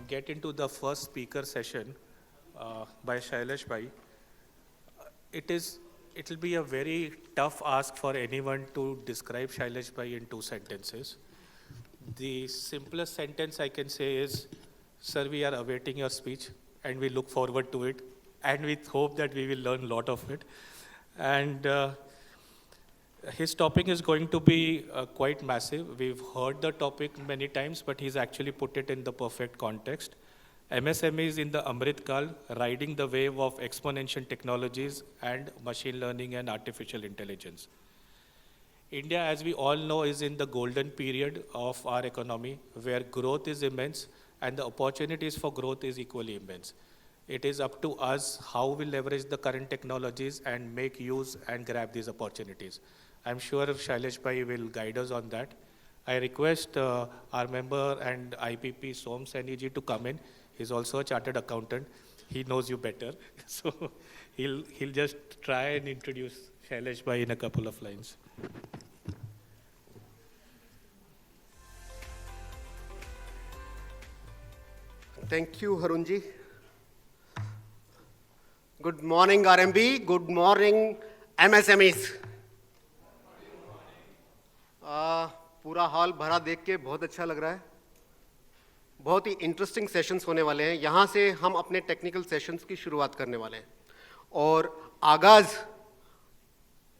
get into the first speaker session by Shailesh Bhai, it will be a very tough ask for anyone to describe Shailesh Bhai in 2 sentences. The simplest sentence I can say is, sir, we are awaiting your speech and we look forward to it and we hope that we will learn a lot of it. And his topic is going to be quite massive. We've heard the topic many times, but he's actually put it in the perfect context. MSME is in the Amrit Kal, riding the wave of exponential technologies and machine learning and artificial intelligence. India, as we all know, is in the golden period of our economy, where growth is immense and the opportunities for growth is equally immense. It is up to us how we leverage the current technologies and make use and grab these opportunities. I'm sure Shailesh Bhai will guide us on that. I request our member and IPP Som Saini ji to come in. He's also a chartered accountant. He knows you better. So he'll just try and introduce Shailesh Bhai in a couple of lines. Thank you, Harunji. Good morning, RMB. Good morning, MSMEs. पूरा hall भरा देख के बहुत अच्छा लग रहा है. बहुत ही इंटरेस्टिंग सेशंस होने वाले हैं. यहाँ से हम अपने टेक्निकल सेशंस की शुरुआत करने वाले हैं और आगाज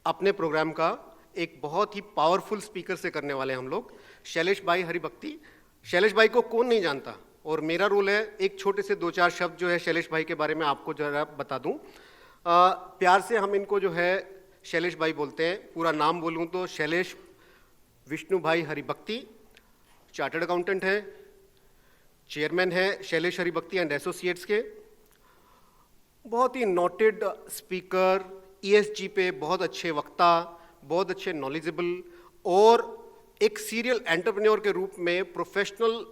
अपने प्रोग्राम का एक बहुत ही पावरफुल स्पीकर से करने वाले हैं हम लोग, शैलेश भाई हरिभक्ति. शैलेश भाई को कौन नहीं जानता, और मेरा रोल है एक छोटे से 2-4 शब्द जो है शैलेश भाई के बारे में आपको जरा बता दूं. प्यार से हम इनको जो है शैलेश भाई बोलते हैं. पूरा नाम बोलूं तो शैलेश विष्णु भाई हरिभक्ति, चार्टर्ड अकाउंटेंट है, चेयरमैन है शैलेश हरिभक्ति एंड एसोसिएट्स के. बहुत ही नोटेड स्पीकर, ईएसजी पे बहुत अच्छे वक्ता, बहुत अच्छे नॉलेजेबल, और एक सीरियल एंटरप्रेन्योर के रूप में प्रोफेशनल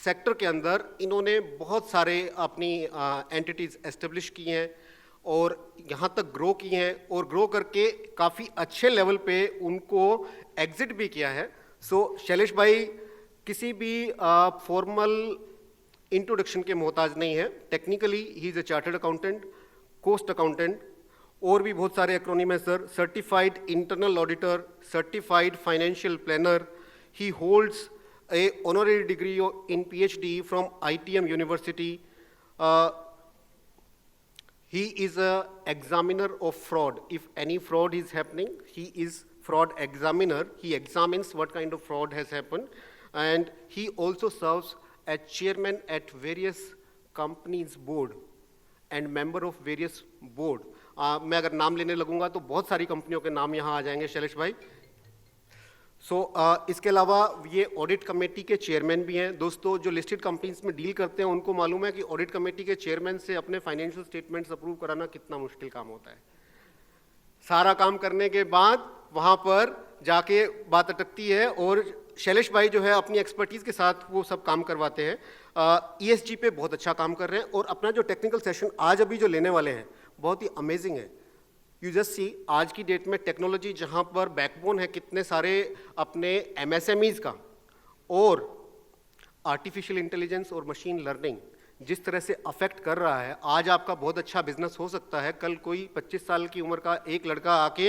सेक्टर के अंदर इन्होंने बहुत सारे अपनी एंटिटीज़ एस्टेब्लिश की हैं और यहाँ तक ग्रो की हैं, और ग्रो करके काफ़ी अच्छे लेवल पे उनको एग्जिट भी किया है. सो शैलेश भाई किसी भी फॉर्मल इंट्रोडक्शन के मोहताज नहीं है. Technically he is a chartered accountant, cost accountant, और भी बहुत सारे एक्रोनिम है sir. Certified internal auditor, certified financial planner. He holds a honorary degree in PhD from ITM university. He is a examiner of fraud. If any fraud is happening, he is fraud examiner. He examines what kind of fraud has happened, and he also serves as chairman at various companies board and member of various board. मैं अगर नाम लेने लगूंगा तो बहुत सारी कंपनियों के नाम यहाँ आ जाएंगे शैलेश भाई. इसके अलावा ये ऑडिट कमेटी के चेयरमैन भी हैं. दोस्तों, जो लिस्टेड कंपनीज में डील करते हैं उनको मालूम है कि ऑडिट कमेटी के चेयरमैन से अपने फाइनेंशियल स्टेटमेंट्स अप्रूव कराना कितना मुश्किल काम होता है. सारा काम करने के बाद वहाँ पर जाके बात अटकती है, और शैलेश भाई जो है अपनी एक्सपर्टीज़ के साथ वो सब काम करवाते हैं. ESG पे बहुत अच्छा काम कर रहे हैं, और अपना जो टेक्निकल सेशन आज अभी जो लेने वाले हैं बहुत ही अमेजिंग है. यू जस्ट सी, आज की डेट में टेक्नोलॉजी जहाँ पर बैकबोन है कितने सारे अपने MSMEs का, और आर्टिफिशियल इंटेलिजेंस और मशीन लर्निंग जिस तरह से अफेक्ट कर रहा है, आज आपका बहुत अच्छा बिजनेस हो सकता है, कल कोई 25 साल की उम्र का एक लड़का आके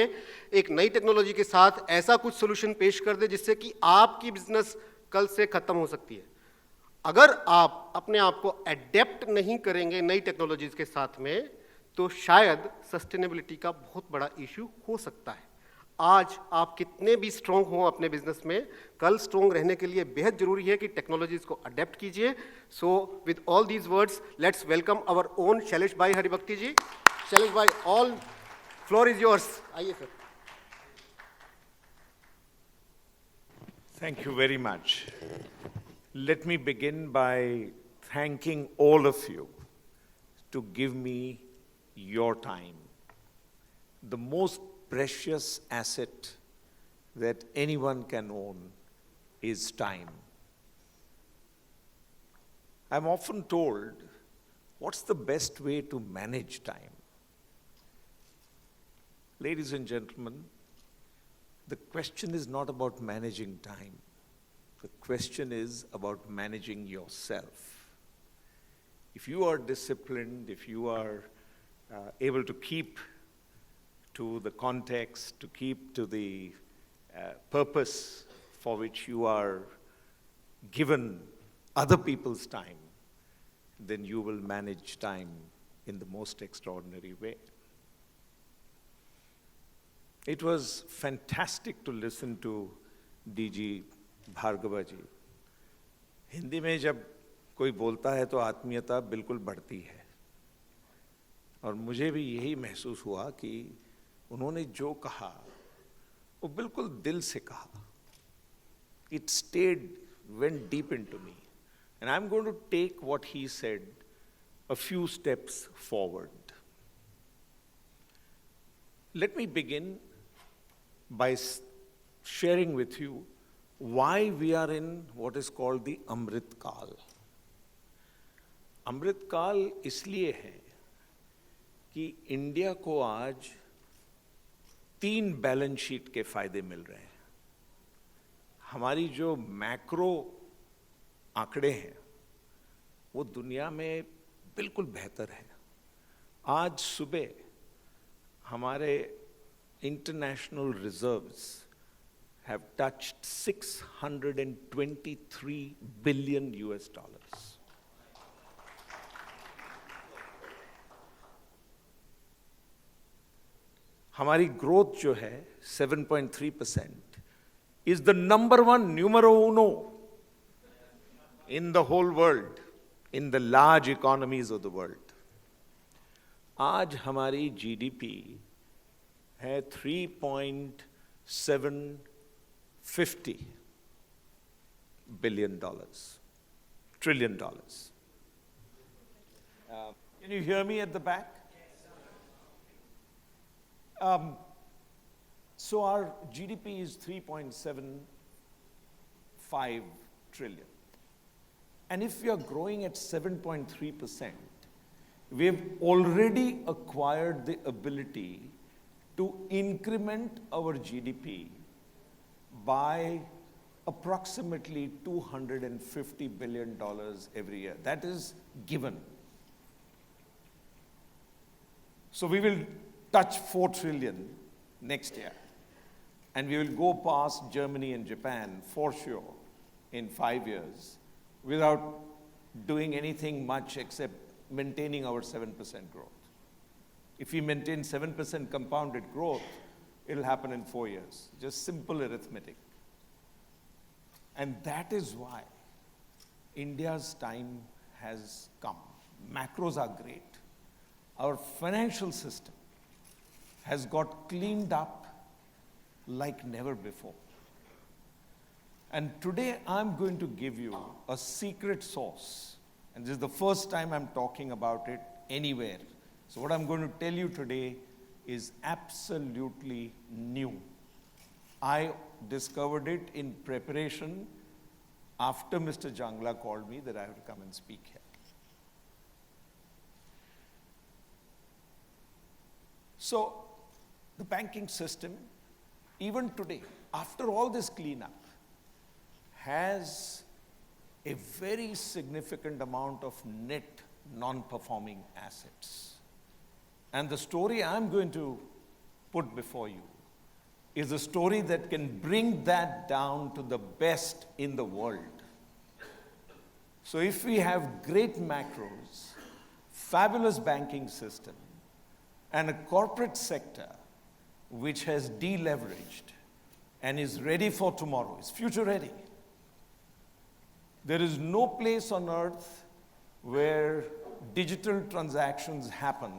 एक नई टेक्नोलॉजी के साथ ऐसा कुछ सोल्यूशन पेश कर दे जिससे कि आपकी बिजनेस कल से खत्म हो सकती है. अगर आप अपने आप को एडेप्ट नहीं करेंगे नई टेक्नोलॉजीज के साथ में, तो शायद सस्टेनेबिलिटी का बहुत बड़ा इशू हो सकता है. आज आप कितने भी स्ट्रॉन्ग हो अपने बिजनेस में, कल स्ट्रॉन्ग रहने के लिए बेहद जरूरी है कि टेक्नोलॉजीज को अडेप्ट कीजिए. So with all these words, let's welcome our own Shailesh bhai Haribhakti ji. Shailesh bhai, all floor is yours. आइए sir. Thank you very much. Let me begin by thanking all of you to give me your time. The most precious asset that anyone can own is time. I'm often told, what's the best way to manage time? Ladies and gentlemen, the question is not about managing time. The question is about managing yourself. If you are disciplined, if you are able to keep to the context, to keep to the purpose for which you are given other people's time, then you will manage time in the most extraordinary way. It was fantastic to listen to DG Bhargava ji. Hindi में जब कोई बोलता है तो आत्मीयता बिल्कुल बढ़ती है और मुझे भी यही महसूस हुआ कि उन्होंने जो कहा वो बिल्कुल दिल से कहा. It stayed, went deep into me. And I'm going to take what he said a few steps forward. Let me begin by sharing with you why we are in what is called the Amrit Kal. Amrit Kal इसलिए है कि India को आज 3 balance sheet के फायदे मिल रहे हैं. हमारी जो मैक्रो आंकड़े हैं वो दुनिया में बिल्कुल बेहतर है. आज सुबह हमारे international reserves have touched $623 billion. हमारी ग्रोथ जो है 7.3% is the number one, numero uno in the whole world, in the large economies of the world. आज हमारी GDP है $3.750 billion, trillion dollars. Can you hear me at the back? So our GDP is 3.75 trillion. And if we are growing at 7.3%, we have already acquired the ability to increment our GDP by approximately $250 billion every year. That is given. So we will touch 4 trillion next year. And we will go past Germany and Japan for sure in 5 years without doing anything much except maintaining our 7% growth. If we maintain 7% compounded growth, it'll happen in 4 years. Just simple arithmetic. And that is why India's time has come. Macros are great. Our financial system has got cleaned up like never before. And today I'm going to give you a secret sauce. And this is the first time I'm talking about it anywhere. So what I'm going to tell you today is absolutely new. I discovered it in preparation after Mr. Jangla called me that I have to come and speak here. So the banking system, even today, after all this cleanup, has a very significant amount of net non-performing assets. And the story I'm going to put before you is a story that can bring that down to the best in the world. So if we have great macros, fabulous banking system, and a corporate sector which has deleveraged and is ready for tomorrow, is future ready, there is no place on earth where digital transactions happen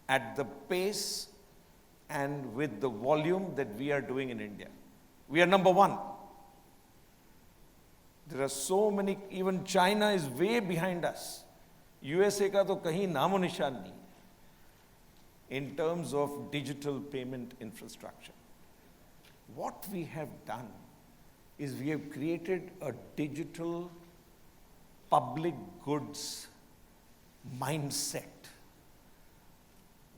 at the pace and with the volume that we are doing in India. We are number one. There are so many, even China is way behind us. USA का तो कहीं नामो निशान नहीं in terms of digital payment infrastructure. What we have done is we have created a digital public goods mindset.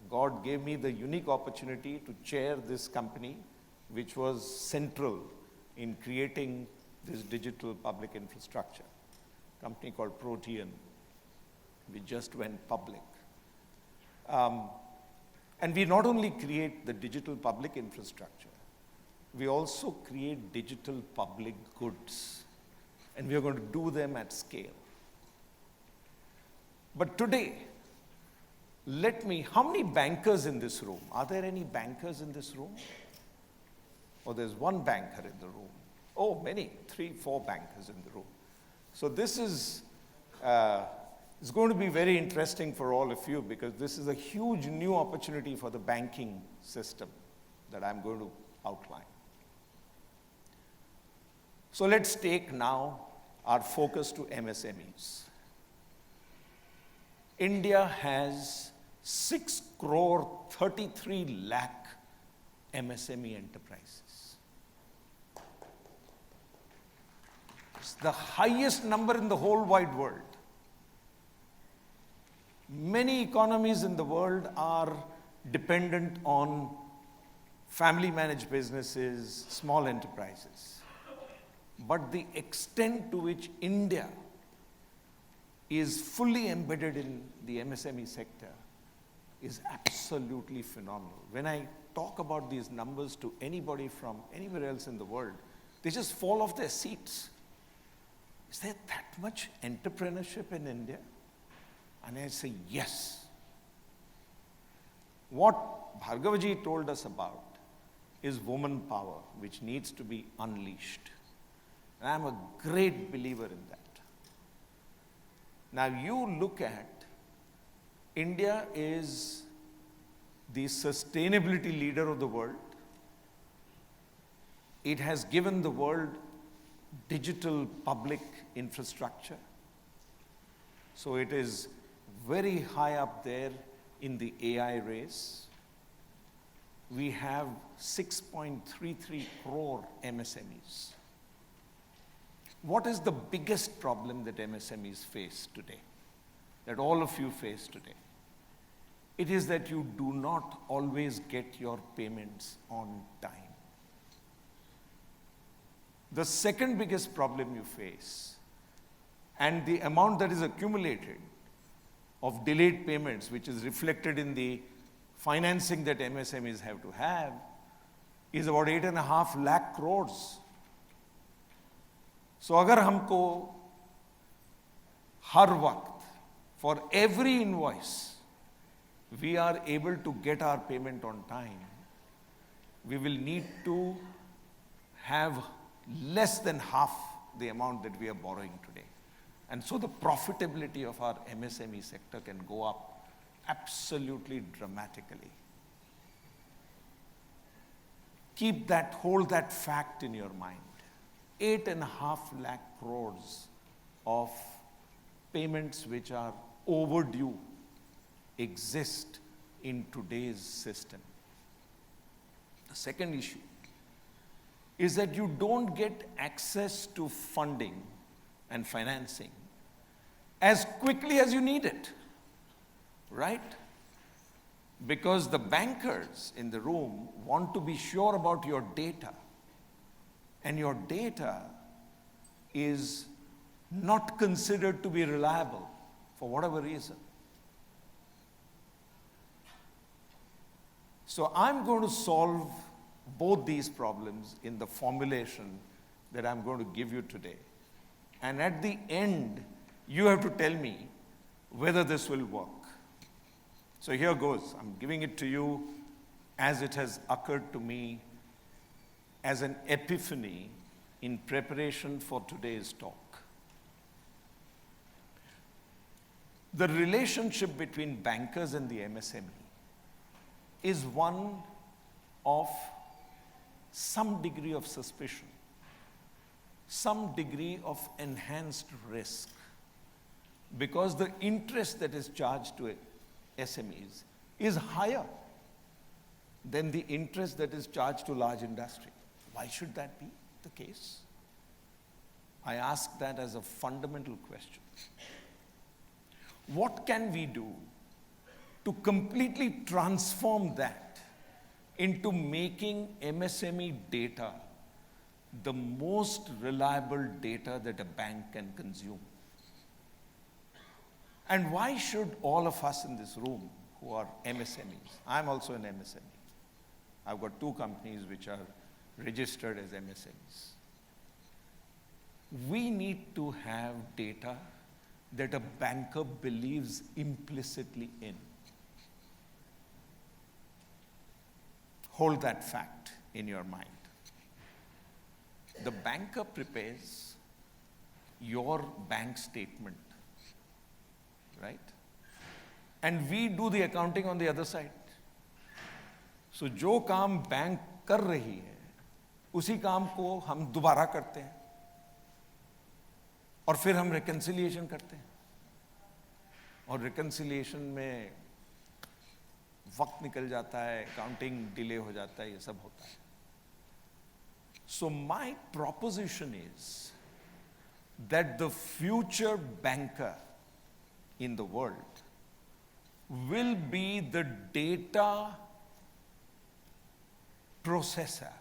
God gave me the unique opportunity to chair this company, which was central in creating this digital public infrastructure, a company called Protean. We just went public. And we not only create the digital public infrastructure, we also create digital public goods. And we are going to do them at scale. But today, how many bankers in this room? Are there any bankers in this room? Oh, there's one banker in the room. Oh, many, 3, 4 bankers in the room. So this is, it's going to be very interesting for all of you because this is a huge new opportunity for the banking system that I'm going to outline. So let's take now our focus to MSMEs. India has 6 crore 33 lakh MSME enterprises. It's the highest number in the whole wide world. Many economies in the world are dependent on family managed businesses, small enterprises. But the extent to which India is fully embedded in the MSME sector is absolutely phenomenal. When I talk about these numbers to anybody from anywhere else in the world, they just fall off their seats. Is there that much entrepreneurship in India? And I say, yes. What Bhargavaji told us about is woman power, which needs to be unleashed. And I'm a great believer in that. Now you look at, India is the sustainability leader of the world. It has given the world digital public infrastructure. So it is very high up there in the AI race. We have 6.33 crore MSMEs. What is the biggest problem that MSMEs face today, that all of you face today? It is that you do not always get your payments on time. The second biggest problem you face, and the amount that is accumulated of delayed payments, which is reflected in the financing that MSMEs have to have, is about 8.5 lakh crores. So अगर हमको हर वक्त, for every invoice, we are able to get our payment on time, we will need to have less than half the amount that we are borrowing today. And so the profitability of our MSME sector can go up absolutely dramatically. Hold that fact in your mind. 8.5 lakh crores of payments which are overdue exist in today's system. The second issue is that you don't get access to funding and financing as quickly as you need it, right? Because the bankers in the room want to be sure about your data. And your data is not considered to be reliable for whatever reason. So I'm going to solve both these problems in the formulation that I'm going to give you today. And at the end, you have to tell me whether this will work. So here goes. I'm giving it to you as it has occurred to me as an epiphany in preparation for today's talk. The relationship between bankers and the MSME is one of some degree of suspicion, some degree of enhanced risk, because the interest that is charged to SMEs is higher than the interest that is charged to large industry. Why should that be the case? I ask that as a fundamental question. What can we do to completely transform that into making MSME data the most reliable data that a bank can consume? And why should all of us in this room who are MSMEs, I'm also an MSME. I've got 2 companies which are registered as MSMEs. We need to have data that a banker believes implicitly in. Hold that fact in your mind. The banker prepares your bank statement, right? And we do the accounting on the other side. So जो काम bank कर रही है, उसी काम को हम दोबारा करते हैं और फिर हम reconciliation करते हैं और reconciliation में वक्त निकल जाता है, accounting delay हो जाता है, ये सब होता है. So my proposition is that the future banker in the world will be the data processor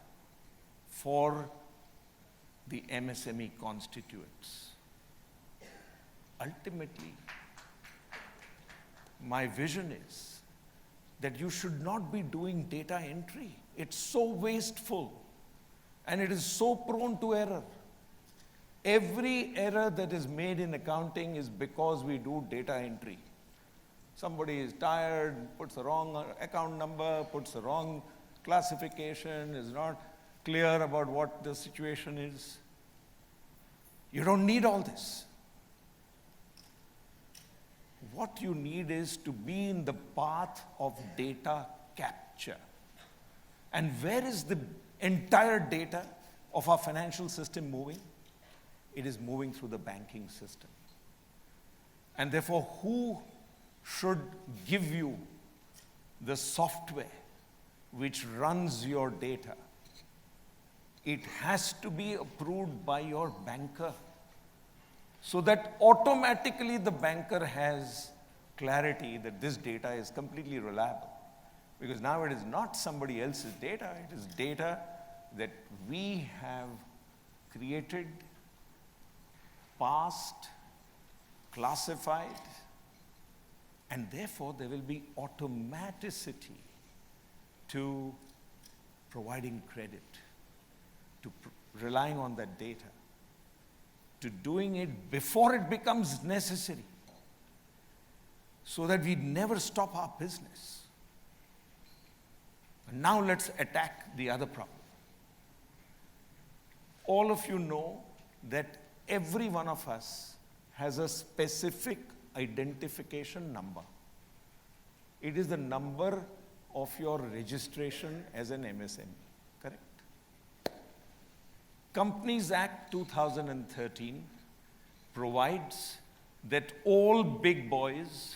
for the MSME constituents. Ultimately, my vision is that you should not be doing data entry. It's so wasteful and it is so prone to error. Every error that is made in accounting is because we do data entry. Somebody is tired, puts the wrong account number, puts the wrong classification, is not clear about what the situation is. You don't need all this. What you need is to be in the path of data capture. And where is the entire data of our financial system moving? It is moving through the banking system. And therefore, who should give you the software which runs your data? It has to be approved by your banker so that automatically the banker has clarity that this data is completely reliable. Because now it is not somebody else's data, it is data that we have created, passed, classified, and therefore there will be automaticity to providing credit, to relying on that data, to doing it before it becomes necessary, so that we never stop our business. And now let's attack the other problem. All of you know that every one of us has a specific identification number. It is the number of your registration as an MSME, correct? Companies Act 2013 provides that all big boys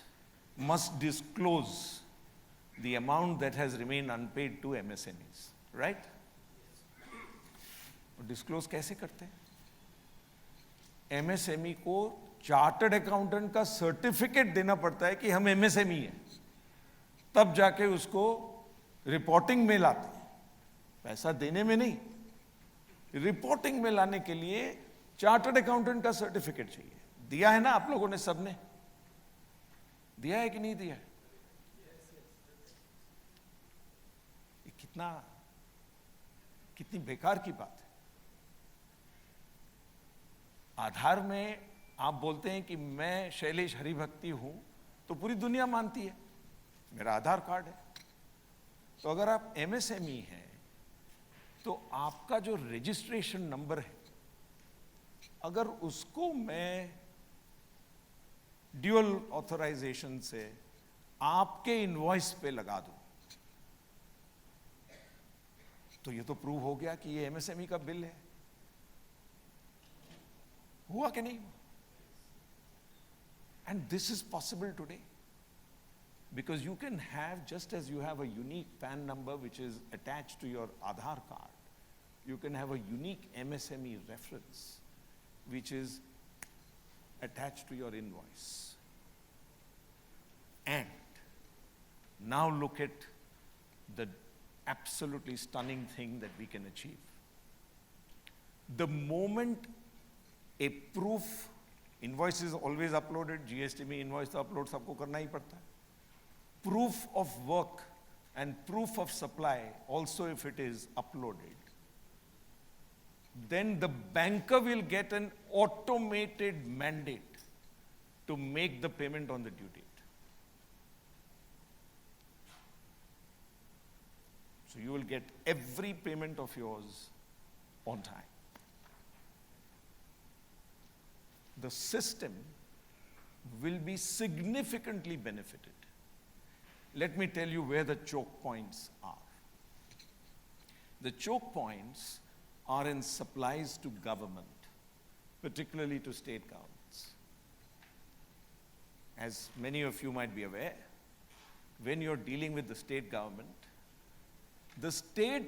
must disclose the amount that has remained unpaid to MSMEs, right? Disclose कैसे करते हैं? MSME को chartered accountant का certificate देना पड़ता है कि हम MSME हैं, तब जाके उसको रिपोर्टिंग में लाते हैं. पैसा देने में नहीं, रिपोर्टिंग में लाने के लिए चार्टर्ड अकाउंटेंट का सर्टिफिकेट चाहिए. दिया है ना आप लोगों ने, सबने दिया है कि नहीं दिया है? ये कितनी बेकार की बात है. आधार में आप बोलते हैं कि मैं शैलेश हरिभक्ति हूं, तो पूरी दुनिया मानती है, मेरा आधार कार्ड है. तो अगर आप MSME हैं, तो आपका जो रजिस्ट्रेशन नंबर है, अगर उसको मैं ड्यूअल ऑथराइजेशन से आपके इनवॉइस पे लगा दूं, तो ये तो प्रूव हो गया कि ये MSME का बिल है. हुआ कि नहीं? And this is possible today. Because you can have, just as you have a unique PAN number which is attached to your Aadhaar card, you can have a unique MSME reference which is attached to your invoice. And now look at the absolutely stunning thing that we can achieve. The moment a proof Invoice is always uploaded, GST में invoice तो upload सबको करना ही पड़ता है. Proof of work and proof of supply also if it is uploaded, then the banker will get an automated mandate to make the payment on the due date. So you will get every payment of yours on time. The system will be significantly benefited. Let me tell you where the choke points are. The choke points are in supplies to government, particularly to state governments. As many of you might be aware, when you're dealing with the state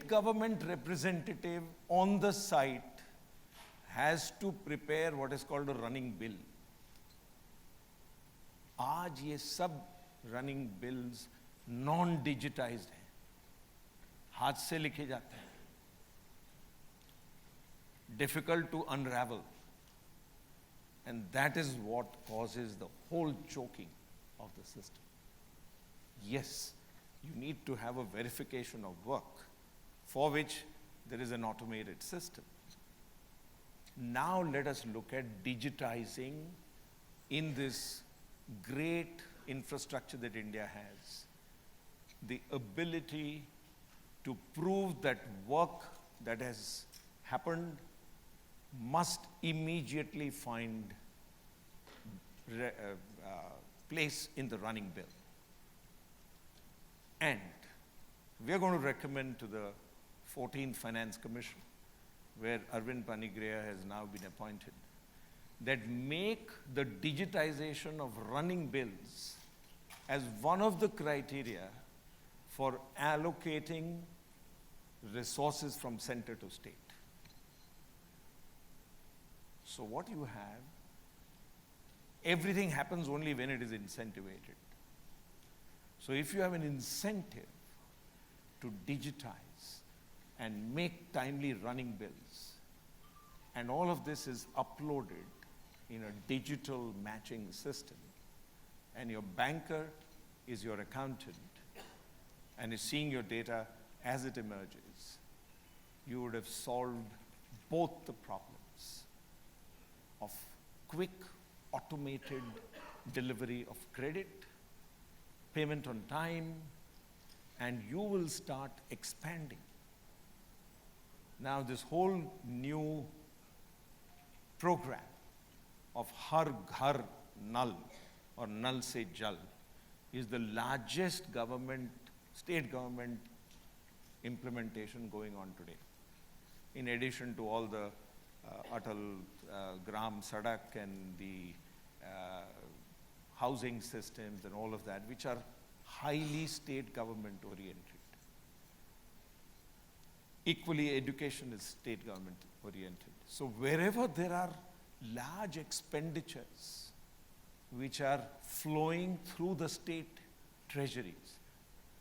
government representative on the site has to prepare what is called a running bill. आज ये सब running bills non-digitized हैं, हाथ से लिखे जाते हैं, difficult to unravel, and that is what causes the whole choking of the system. Yes, you need to have a verification of work, for which there is an automated system. Now let us look at digitizing in this great infrastructure that India has, the ability to prove that work that has happened must immediately find place in the running bill. And we are going to recommend to the 14th Finance Commission, where Arvind Panigreya has now been appointed, that make the digitization of running bills as one of the criteria for allocating resources from center to state. So what you have, everything happens only when it is incentivated. So if you have an incentive to digitize and make timely running bills, and all of this is uploaded in a digital matching system, and your banker is your accountant and is seeing your data as it emerges, you would have solved both the problems of quick, automated delivery of credit, payment on time, and you will start expanding. Now this whole new program of Har Ghar Nal or Nal Se Jal is the largest government, state government implementation going on today. In addition to all the Atal Gram Sadak and the housing systems and all of that, which are highly state government oriented. Equally, education is state government oriented. So wherever there are large expenditures which are flowing through the state treasuries,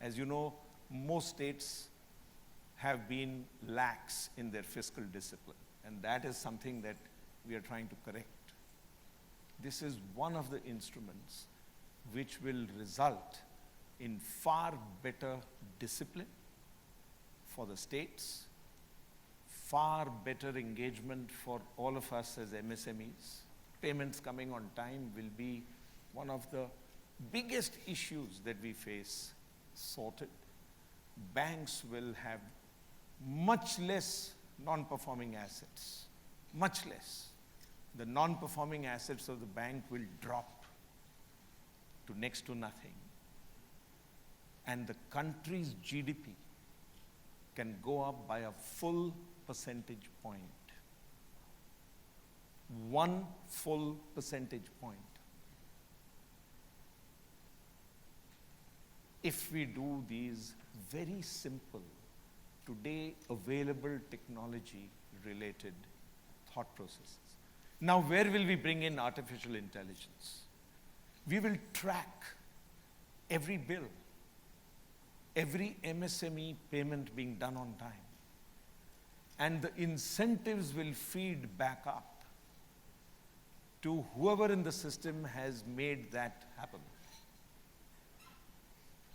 as you know, most states have been lax in their fiscal discipline, and that is something that we are trying to correct. This is one of the instruments which will result in far better discipline for the states, far better engagement for all of us as MSMEs. Payments coming on time will be one of the biggest issues that we face sorted. Banks will have much less non-performing assets, much less. The non-performing assets of the bank will drop to next to nothing. And the country's GDP can go up by a full percentage point. 1 full percentage point. If we do these very simple, today available technology related thought processes. Now, where will we bring in artificial intelligence? We will track every bill, every MSME payment being done on time. And the incentives will feed back up to whoever in the system has made that happen.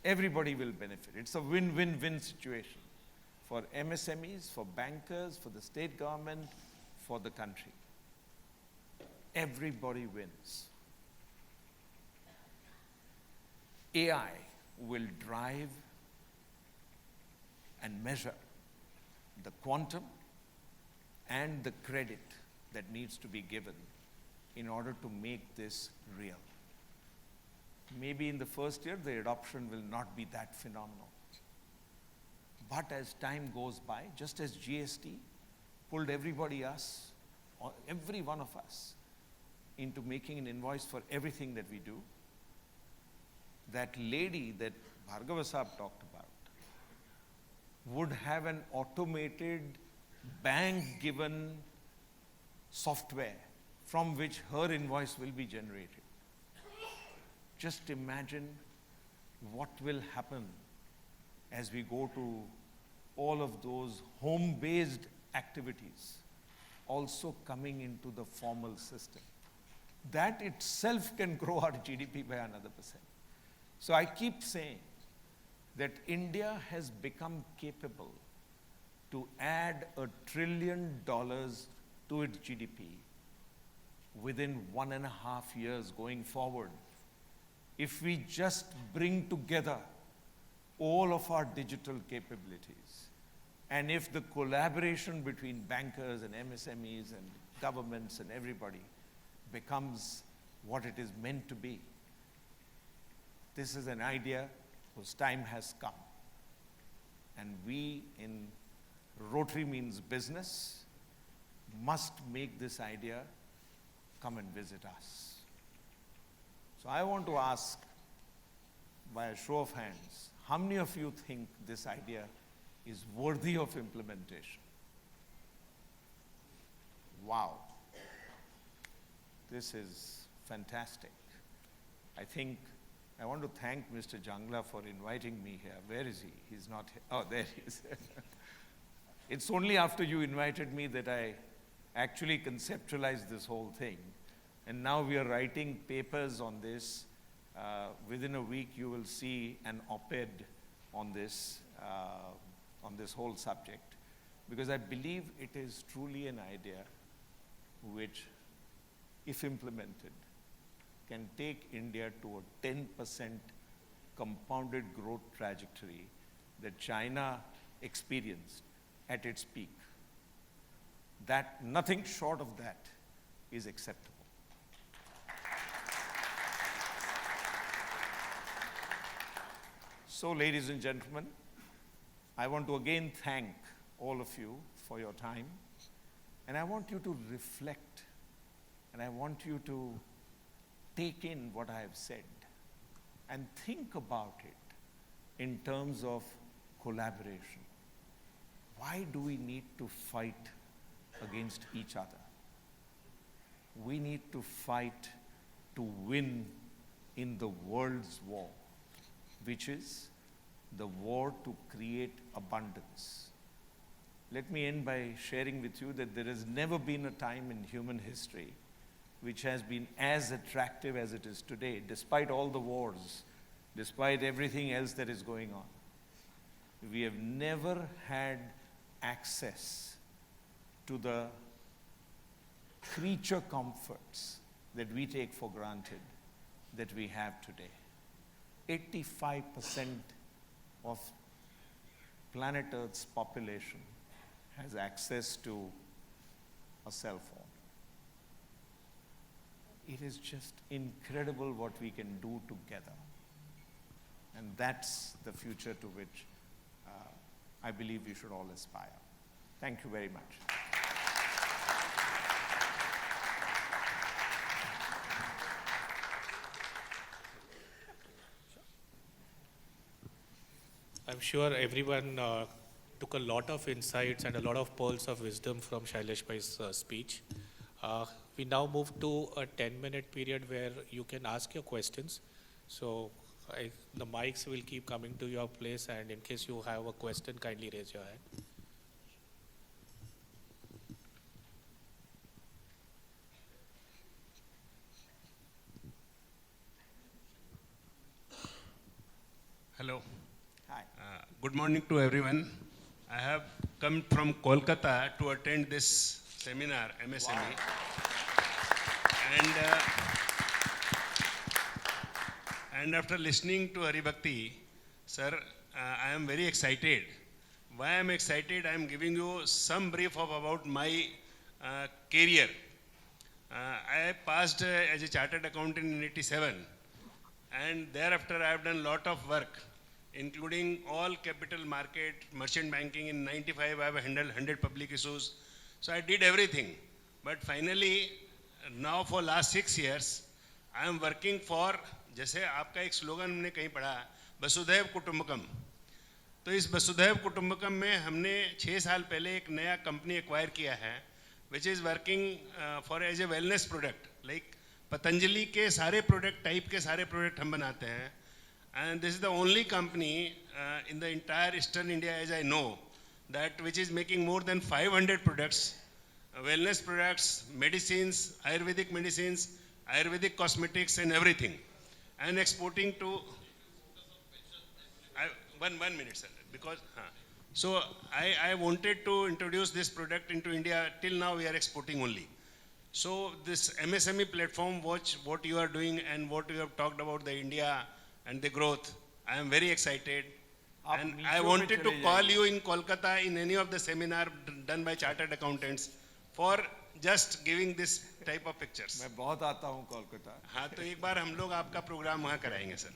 Everybody will benefit. It's a win-win-win situation for MSMEs, for bankers, for the state government, for the country. Everybody wins. AI will drive and measure the quantum and the credit that needs to be given in order to make this real. Maybe in the first year, the adoption will not be that phenomenal. But as time goes by, just as GST pulled every one of us, into making an invoice for everything that we do, that lady that Bhargava Saab talked about would have an automated bank-given software from which her invoice will be generated. Just imagine what will happen as we go to all of those home-based activities also coming into the formal system. That itself can grow our GDP by another %. So I keep saying that India has become capable to add $1 trillion to its GDP within 1.5 years going forward. If we just bring together all of our digital capabilities, and if the collaboration between bankers and MSMEs and governments and everybody becomes what it is meant to be, this is an idea whose time has come. And we in Rotary Means Business must make this idea come and visit us. So I want to ask, by a show of hands, how many of you think this idea is worthy of implementation? Wow. This is fantastic. I want to thank Mr. Jangla for inviting me here. Where is he? He's not here. Oh, there he is. It's only after you invited me that I actually conceptualized this whole thing. And now we are writing papers on this. Within a week, you will see an op-ed on this whole subject, because I believe it is truly an idea which, if implemented, can take India to a 10% compounded growth trajectory that China experienced at its peak. That nothing short of that is acceptable. So, ladies and gentlemen, I want to again thank all of you for your time, and I want you to reflect, and I want you to take in what I have said and think about it in terms of collaboration. Why do we need to fight against each other? We need to fight to win in the world's war, which is the war to create abundance. Let me end by sharing with you that there has never been a time in human history which has been as attractive as it is today, despite all the wars, despite everything else that is going on. We have never had access to the creature comforts that we take for granted that we have today. 85% of planet Earth's population has access to a cell phone. It is just incredible what we can do together. And that's the future to which I believe we should all aspire. Thank you very much. I'm sure everyone took a lot of insights and a lot of pearls of wisdom from Shailesh Bhai's speech. We now move to a 10-minute period where you can ask your questions. So the mics will keep coming to your place, and in case you have a question, kindly raise your hand. Hello. Hi. Good morning to everyone. I have come from Kolkata to attend this seminar, MSME. And after listening to Haribhakti, sir, I am very excited. Why I am excited? I am giving you some brief of about my career. I passed as a chartered accountant in '87, and thereafter I have done lot of work, including all capital market, merchant banking. In '95 I have handled 100 public issues. So I did everything. But finally, now for last 6 years, I am working for, जैसे आपका एक slogan हमने कहीं पढ़ा, वसुधैव कुटुंबकम. तो इस वसुधैव कुटुंबकम में हमने 6 साल पहले एक नया कंपनी एक्वायर किया है, which is working for as a wellness product. Like Patanjali के सारे प्रोडक्ट टाइप के सारे प्रोडक्ट हम बनाते हैं. And this is the only company in the entire Eastern India, as I know, that which is making more than 500 products, wellness products, medicines, Ayurvedic cosmetics and everything, and exporting to, one minute sir, because, so I wanted to introduce this product into India. Till now we are exporting only. So this MSME platform, what you are doing and what you have talked about the India and the growth, I am very excited. And I wanted to call you in Kolkata in any of the seminar done by chartered accountants for just giving this type of pictures. मैं बहुत आता हूँ कोलकाता. हाँ, तो एक बार हम लोग आपका प्रोग्राम वहाँ कराएंगे सर.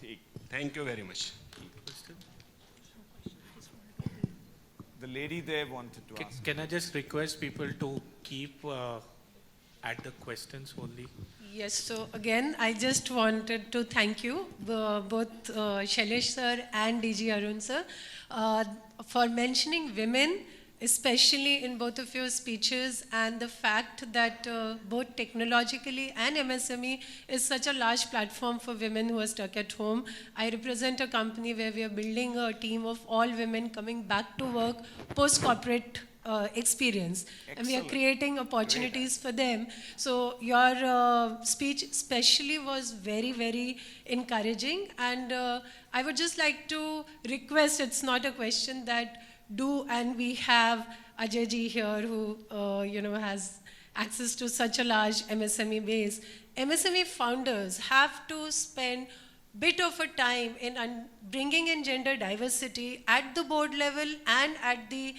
ठीक. Thank you very much. The lady there wanted to ask. Can I just request people to keep at the questions only? Yes, so again, I just wanted to thank you, both Shailesh sir and DG Arun sir, for mentioning women, especially in both of your speeches, and the fact that both technologically and MSME is such a large platform for women who are stuck at home. I represent a company where we are building a team of all women coming back to work post-corporate experience. And we are creating opportunities for them. So your speech especially was very, very encouraging. And I would just like to request, it's not a question, that and we have Ajay ji here who has access to such a large MSME base. MSME founders have to spend bit of a time in bringing in gender diversity at the board level and at the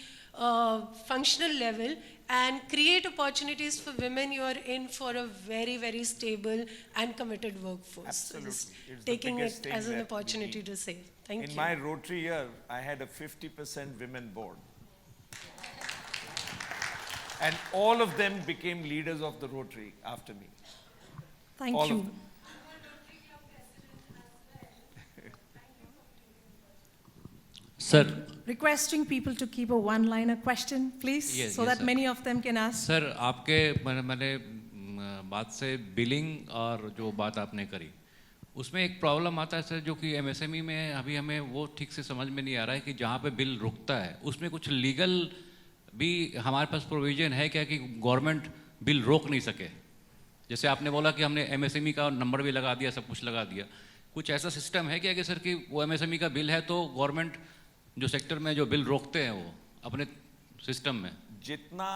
functional level, and create opportunities for women. You are in for a very, very stable and committed workforce. Absolutely. So just It's the taking biggest it thing as an that we opportunity need. to say thank you. In my Rotary year, I had a 50% women board. And all of them became leaders of the Rotary after me. Thank All of you. them. Sir, Requesting people to keep a one-liner question, please, Yes, so yes, that sir. many of them can ask. Sir आपके मैंने बात से billing और जो बात आपने करी उसमें एक प्रॉब्लम आता है सर, जो कि एमएसएमई में अभी हमें वो ठीक से समझ में नहीं आ रहा है कि जहाँ पे बिल रुकता है उसमें कुछ लीगल भी हमारे पास प्रोविजन है क्या कि गवर्नमेंट बिल रोक नहीं सके. जैसे आपने बोला कि हमने एमएसएमई का नंबर भी लगा दिया, सब कुछ लगा दिया, कुछ ऐसा सिस्टम है क्या कि सर कि वो एमएसएमई का बिल है तो गवर्नमेंट जो सेक्टर में जो बिल रोकते हैं वो अपने सिस्टम में? जितना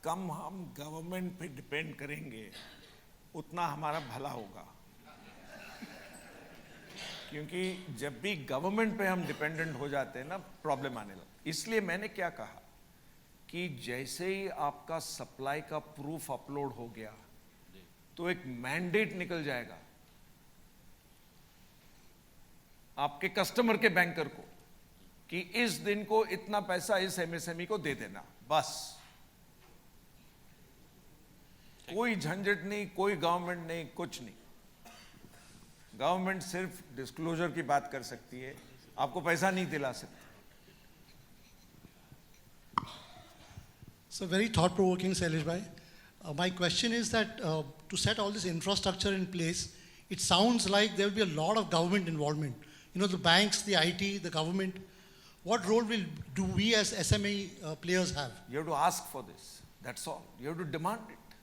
कम हम गवर्नमेंट पे डिपेंड करेंगे उतना हमारा भला होगा. क्योंकि जब भी गवर्नमेंट पे हम डिपेंडेंट हो जाते हैं ना, प्रॉब्लम आने लगती. इसलिए मैंने क्या कहा कि जैसे ही आपका सप्लाई का प्रूफ अपलोड हो गया तो एक मैंडेट निकल जाएगा आपके कस्टमर के बैंकर को कि इस दिन को इतना पैसा इस एमएसएमई को दे देना. बस कोई झंझट नहीं, कोई गवर्नमेंट नहीं, कुछ नहीं. गवर्नमेंट सिर्फ डिस्क्लोजर की बात कर सकती है, आपको पैसा नहीं दिला सकती. So very thought-provoking, Shailesh bhai. My question is that to set all this infrastructure in place, it sounds like there will be a lot of government involvement. You know, the banks, the IT, the government. What role do we as SME players have? You have to ask for this. That's all. You have to demand it.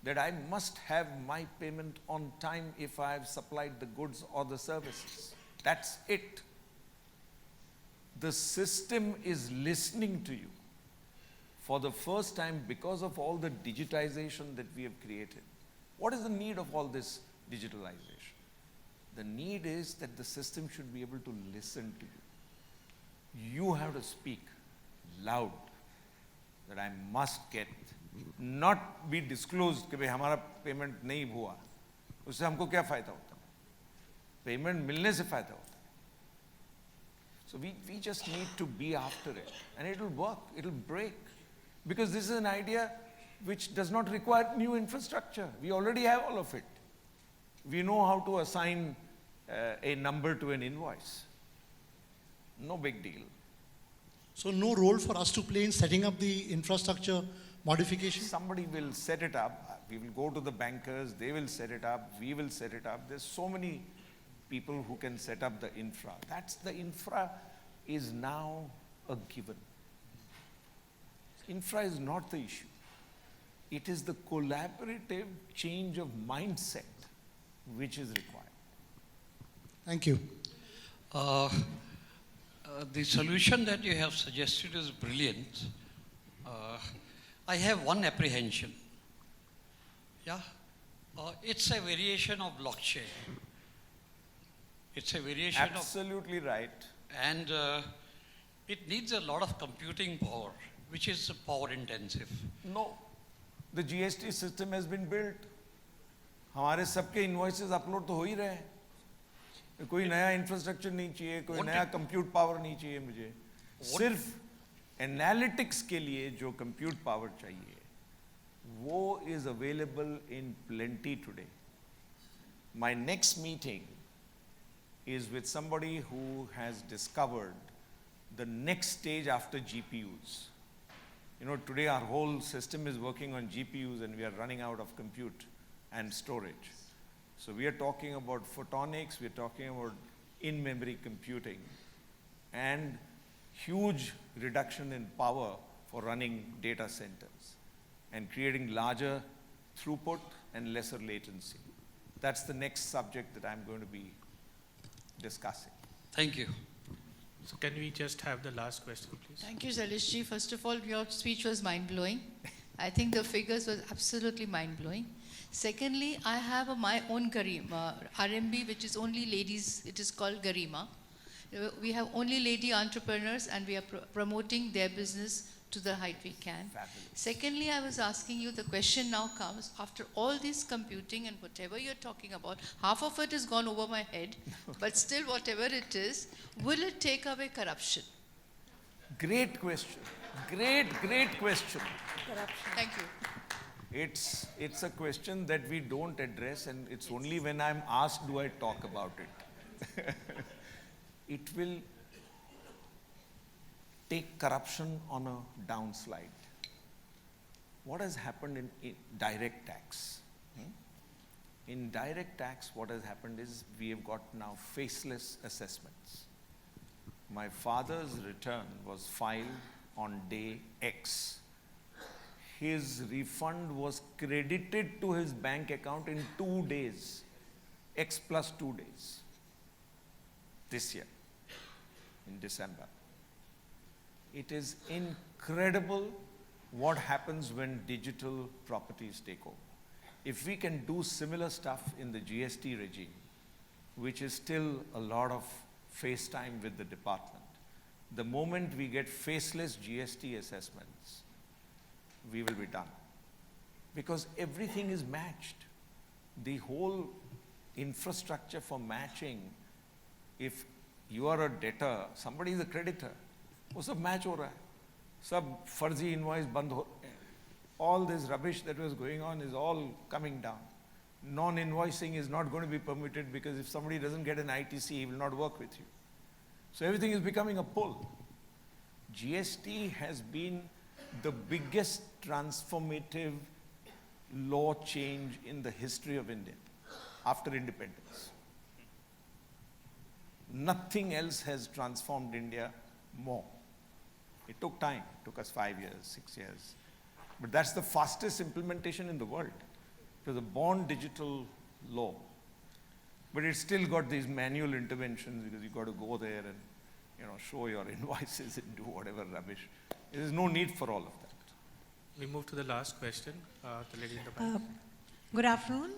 That I must have my payment on time if I have supplied the goods or the services. That's it. The system is listening to you. For the first time, because of all the digitization that we have created. What is the need of all this digitalization? The need is that the system should be able to listen to you. You have to speak loud that I must get, not be disclosed कि भाई हमारा payment नहीं हुआ, उससे हमको क्या फायदा होता है? Payment मिलने से फायदा होता है. So we just need to be after it, and it will work, it will break. Because this is an idea which does not require new infrastructure. We already have all of it. We know how to assign a number to an invoice. No big deal. So no role for us to play in setting up the infrastructure modification? Somebody will set it up. We will go to the bankers, they will set it up, we will set it up. There's so many people who can set up the infra. That's the infra is now a given. Infra is not the issue. It is the collaborative change of mindset which is required. Thank you. The solution that you have suggested is brilliant. I have one apprehension. Yeah, it's a variation of blockchain. It's a variation Absolutely right. and it needs a lot of computing power, which is power intensive. No, the GST system has been built. हमारे सबके invoices upload तो हो ही रहे हैं. कोई नया infrastructure नहीं चाहिए, कोई नया compute power नहीं चाहिए मुझे. सिर्फ analytics के लिए जो compute power चाहिए, वो is available in plenty today. My next meeting is with somebody who has discovered the next stage after GPUs. You know, today our whole system is working on GPUs and we are running out of compute and storage. So we are talking about photonics, we are talking about in-memory computing and huge reduction in power for running data centers and creating larger throughput and lesser latency. That's the next subject that I'm going to be discussing. Thank you. So can we just have the last question, please? Thank you, Shailesh ji. First of all, your speech was mind-blowing. I think the figures were absolutely mind-blowing. Secondly, I have my own Garima, RMB, which is only ladies, it is called Garima. We have only lady entrepreneurs and we are promoting their business to the height we can. Fabulous. Secondly, I was asking you, the question now comes, after all this computing and whatever you're talking about, half of it has gone over my head, but still whatever it is, will it take away corruption? Great question. Great question. Thank you. It's a question that we don't address, and it's only when I'm asked do I talk about it. It will take corruption on a downslide. What has happened in direct tax? In direct tax, what has happened is we have got now faceless assessments. My father's return was filed on day X. His refund was credited to his bank account in 2 days, X plus 2 days, this year, in December. It is incredible what happens when digital properties take over. If we can do similar stuff in the GST regime, which is still a lot of face time with the department, the moment we get faceless GST assessments, we will be done. Because everything is matched. The whole infrastructure for matching, if you are a debtor, somebody is a creditor, वो सब match हो रहा है, सब फर्जी invoice बंद हो रहे हैं. All this rubbish that was going on is all coming down. Non-invoicing is not going to be permitted because if somebody doesn't get an ITC, he will not work with you. So everything is becoming a pull. GST has been the biggest transformative law change in the history of India after independence. Nothing else has transformed India more. It took time, it took us 5 years, 6 years. But that's the fastest implementation in the world. It was a born digital law. But it's still got these manual interventions because you've got to go there and, show your invoices and do whatever rubbish. There is no need for all of that. We move to the last question, the lady in the back. Good afternoon.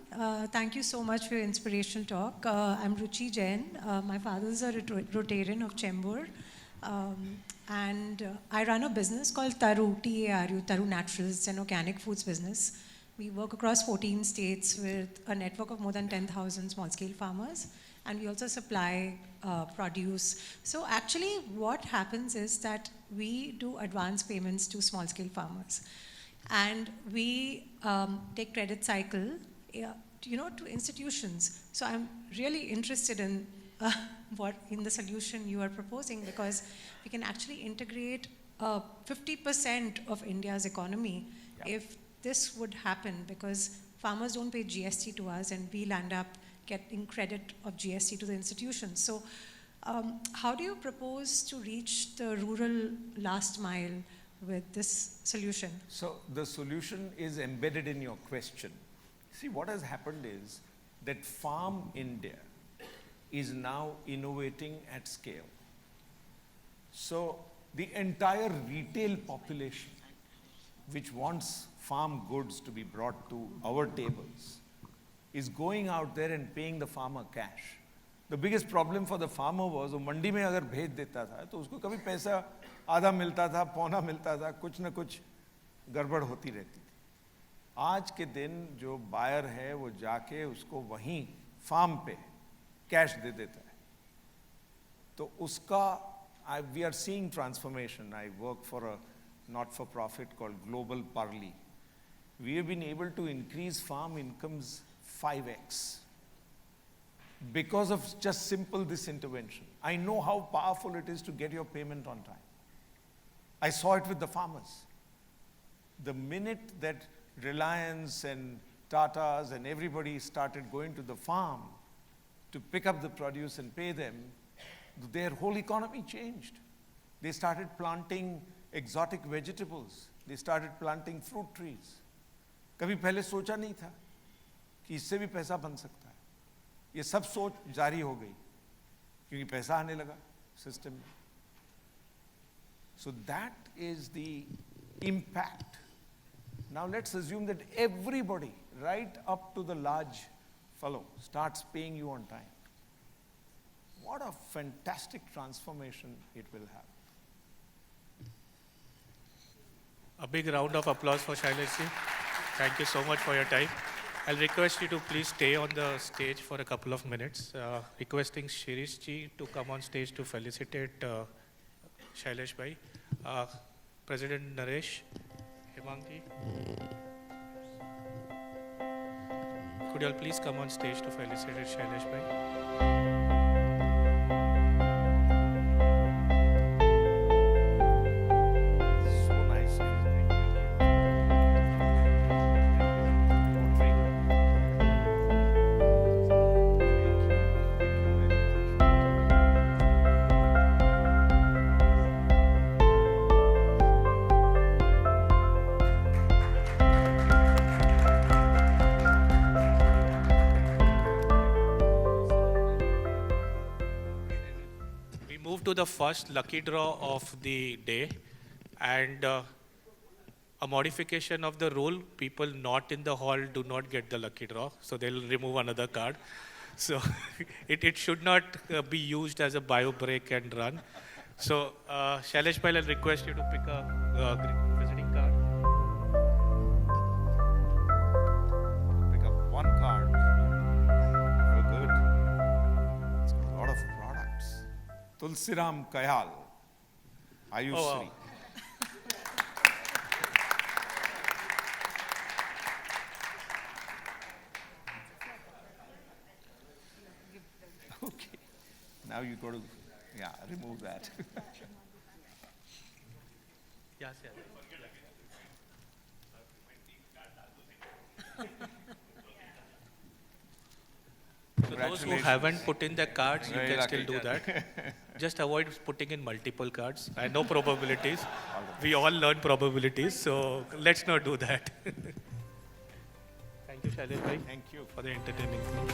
Thank you so much for your inspirational talk. I'm Ruchi Jain. My father is a Rotarian of Chembur. And I run a business called Taru, T-A-R-U, Taru Naturals. It's an organic foods business. We work across 14 states with a network of more than 10,000 small-scale farmers. And we also supply produce. So actually what happens is that we do advance payments to small-scale farmers. And we take credit cycle, to institutions. So I'm really interested in the solution you are proposing, because we can actually integrate 50% of India's economy if this would happen, because farmers don't pay GST to us and we'll end up getting credit of GST to the institutions. So how do you propose to reach the rural last mile with this solution? So the solution is embedded in your question. See, what has happened is that Farm India is now innovating at scale. So the entire retail population, which wants farm goods to be brought to our tables, is going out there and paying the farmer cash. The biggest problem for the farmer was, वो मंडी में अगर भेज देता था तो उसको कभी पैसा आधा मिलता था, पौना मिलता था, कुछ न कुछ गड़बड़ होती रहती थी. आज के दिन जो बायर है वो जाके उसको वहीं फार्म पे कैश दे देता है. तो उसका we are seeing transformation. I work for a not-for-profit called Global Parley. We have been able to increase farm incomes 5x because of just simple this intervention. I know how powerful it is to get your payment on time. I saw it with the farmers. The minute that Reliance and Tatas and everybody started going to the farm to pick up the produce and pay them, their whole economy changed. They started planting exotic vegetables. They started planting fruit trees. कभी पहले सोचा नहीं था कि इससे भी पैसा बन सकता है. ये सब सोच जारी हो गई क्योंकि पैसा आने लगा सिस्टम में. So that is the impact. Now let's assume that everybody, right up to the large fellow, starts paying you on time. What a fantastic transformation it will have. A big round of applause for Shailesh ji. Thank you so much for your time. I'll request you to please stay on the stage for a couple of minutes. Requesting Shirish ji to come on stage to felicitate Shailesh bhai. President Naresh, Himangi. Could you all please come on stage to felicitate Shailesh bhai? So nice of you. We move to the first lucky draw of the day, and a modification of the rule. People not in the hall do not get the lucky draw, so they'll remove another card. So it should not be used as a bio break and run. So Shailesh bhai, I'll request you to pick a visiting card. Pick up one card. You're good. It's got a lot of products. Tulsiram Kayal. Ayushri. wow. Okay. Now you got to, remove that. Yes, yes. So those who haven't put in their cards, you Very can still lucky. do that. Just avoid putting in multiple cards. I know probabilities. We all learn probabilities, so let's not do that. Thank you, Shailesh bhai, Thank you. for the entertaining thing.